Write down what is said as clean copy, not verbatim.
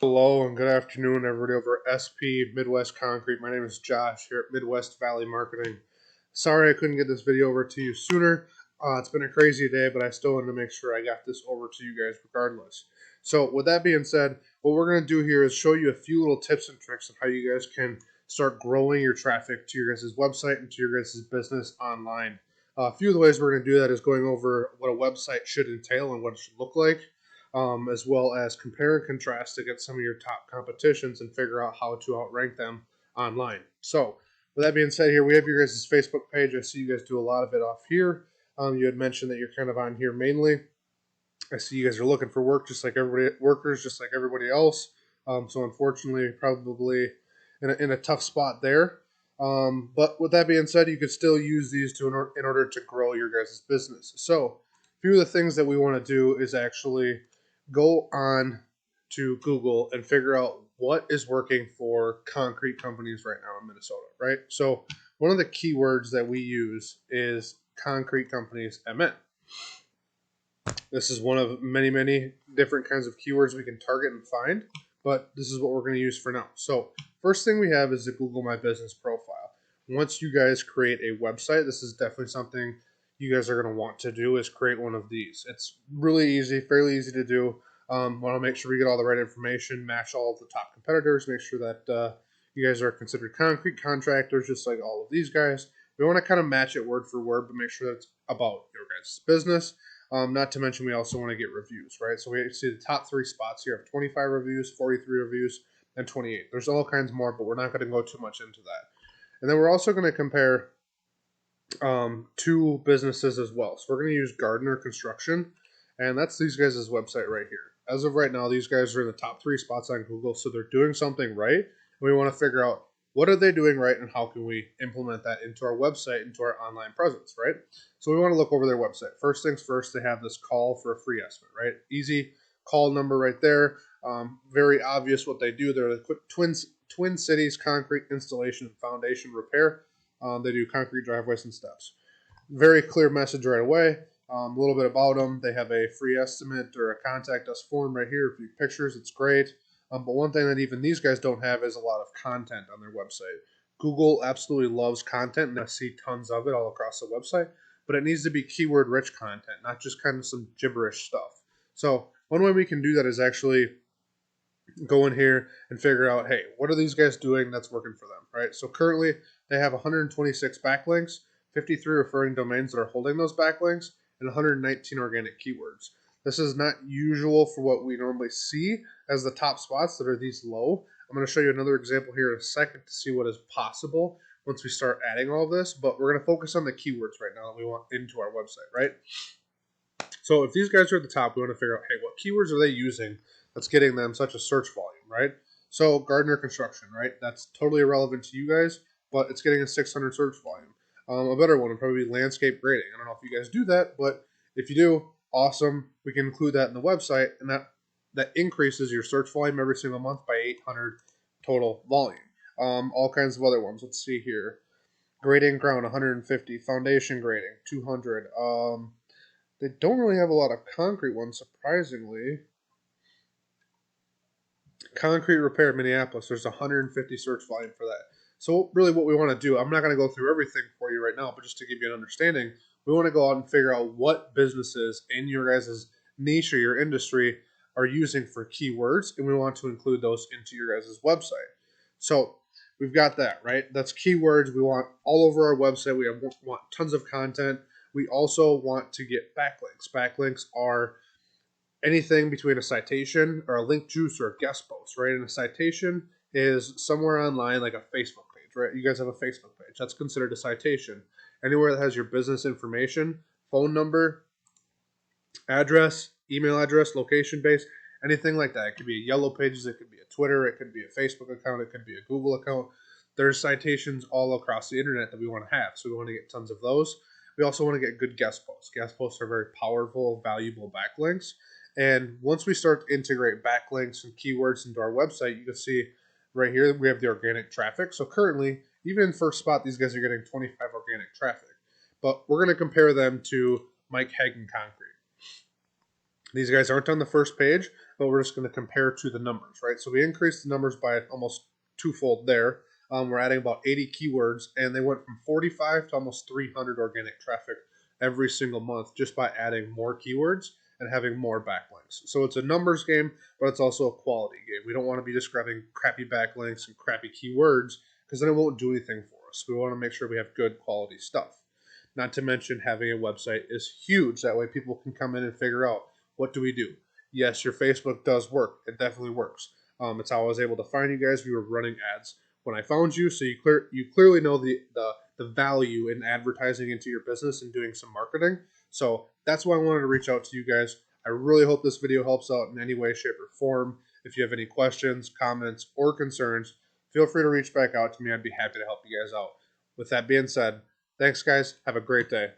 Hello and good afternoon, everybody over at SP Midwest Concrete. My name is Josh here at Midwest Valley Marketing. Sorry I couldn't get this video over to you sooner. It's been a crazy day, but I still wanted to make sure I got this over to you guys regardless. So with that being said, what we're going to do here is show you a few little tips and tricks of how you guys can start growing your traffic to your guys' website and to your guys' business online. A few of the ways we're going to do that is going over what a website should entail and what it should look like. As well as compare and contrast against some of your top competitions and figure out how to outrank them online. So, with that being said, here we have your guys' Facebook page. I see you guys do a lot of it off here. You had mentioned that you're kind of on here mainly. I see you guys are looking for work just like everybody, workers just like everybody else. So unfortunately, probably in a tough spot there. But with that being said, you could still use these in order to grow your guys' business. So a few of the things that we want to do is actually go on to Google and figure out what is working for concrete companies right now in Minnesota, right? So one of the keywords that we use is concrete companies MN. This is one of many, many different kinds of keywords we can target and find, but this is what we're going to use for now. So first thing we have is the Google My Business profile. Once you guys create a website, this is definitely something you guys are going to want to do is create one of these. It's really easy, fairly easy to do. Want to make sure we get all the right information, match all of the top competitors, make sure that you guys are considered concrete contractors, just like all of these guys. We want to kind of match it word for word, but make sure that it's about your guys' business. Not to mention, we also want to get reviews, right? So we see the top 3 spots here have 25 reviews, 43 reviews, and 28. There's all kinds more, but we're not going to go too much into that. And then we're also going to compare 2 businesses as well. So we're going to use Gardner Construction, and that's these guys' website right here. As of right now, these guys are in the top 3 spots on Google, so they're doing something right. And we want to figure out what are they doing right and how can we implement that into our website, into our online presence, right? So we want to look over their website. First things first, they have this call for a free estimate, right? Easy call number right there. Very obvious what they do. They're the Twin Cities concrete installation and foundation repair. They do concrete driveways and steps. Very clear message right away. A little bit about them. They have a free estimate or a contact us form right here. A few pictures. It's great. But one thing that even these guys don't have is a lot of content on their website. Google absolutely loves content, and I see tons of it all across the website. But it needs to be keyword-rich content, not just kind of some gibberish stuff. So one way we can do that is actually go in here and figure out, hey, what are these guys doing that's working for them, right? So currently they have 126 backlinks, 53 referring domains that are holding those backlinks, and 119 organic keywords. This is not usual for what we normally see as the top spots that are these low. I'm going to show you another example here in a second to see what is possible once we start adding all this, but we're going to focus on the keywords right now that we want into our website, right? So if these guys are at the top, we want to figure out, hey, what keywords are they using that's getting them such a search volume, right? So Gardner Construction, right? That's totally irrelevant to you guys, but it's getting a 600 search volume. A better one would probably be landscape grading. I don't know if you guys do that, but if you do, awesome. We can include that in the website, and that increases your search volume every single month by 800 total volume. All kinds of other ones. Let's see here. Grading ground 150, foundation grading 200. They don't really have a lot of concrete ones, surprisingly. Concrete repair Minneapolis, there's 150 search volume for that. So really what we want to do, I'm not going to go through everything for you right now, but just to give you an understanding, we want to go out and figure out what businesses in your guys' niche or your industry are using for keywords, and we want to include those into your guys' website. So we've got that, right? That's keywords. We want all over our website. We want tons of content. We also want to get backlinks. Backlinks are anything between a citation or a link juice or a guest post, right? And a citation is somewhere online, like a Facebook page, right? You guys have a Facebook page. That's considered a citation. Anywhere that has your business information, phone number, address, email address, location base, anything like that. It could be a Yellow Pages, it could be a Twitter, it could be a Facebook account, it could be a Google account. There's citations all across the internet that we want to have, so we want to get tons of those. We also want to get good guest posts. Guest posts are very powerful, valuable backlinks. And once we start to integrate backlinks and keywords into our website, you can see right here we have the organic traffic. So currently, even in first spot, these guys are getting 25 organic traffic. But we're going to compare them to Mike Hagen Concrete. These guys aren't on the first page, but we're just going to compare to the numbers, right? So we increased the numbers by almost twofold there. We're adding about 80 keywords, and they went from 45 to almost 300 organic traffic every single month just by adding more keywords and having more backlinks. So it's a numbers game, but it's also a quality game. We don't want to be just grabbing crappy backlinks and crappy keywords because then it won't do anything for us. We want to make sure we have good quality stuff. Not to mention having a website is huge. That way people can come in and figure out, what do we do? Yes, your Facebook does work. It definitely works. It's how I was able to find you guys. We were running ads when I found you, so you clearly know the value in advertising into your business and doing some marketing. So that's why I wanted to reach out to you guys. I really hope this video helps out in any way, shape, or form. If you have any questions, comments, or concerns, feel free to reach back out to me. I'd be happy to help you guys out. With that being said, thanks, guys. Have a great day.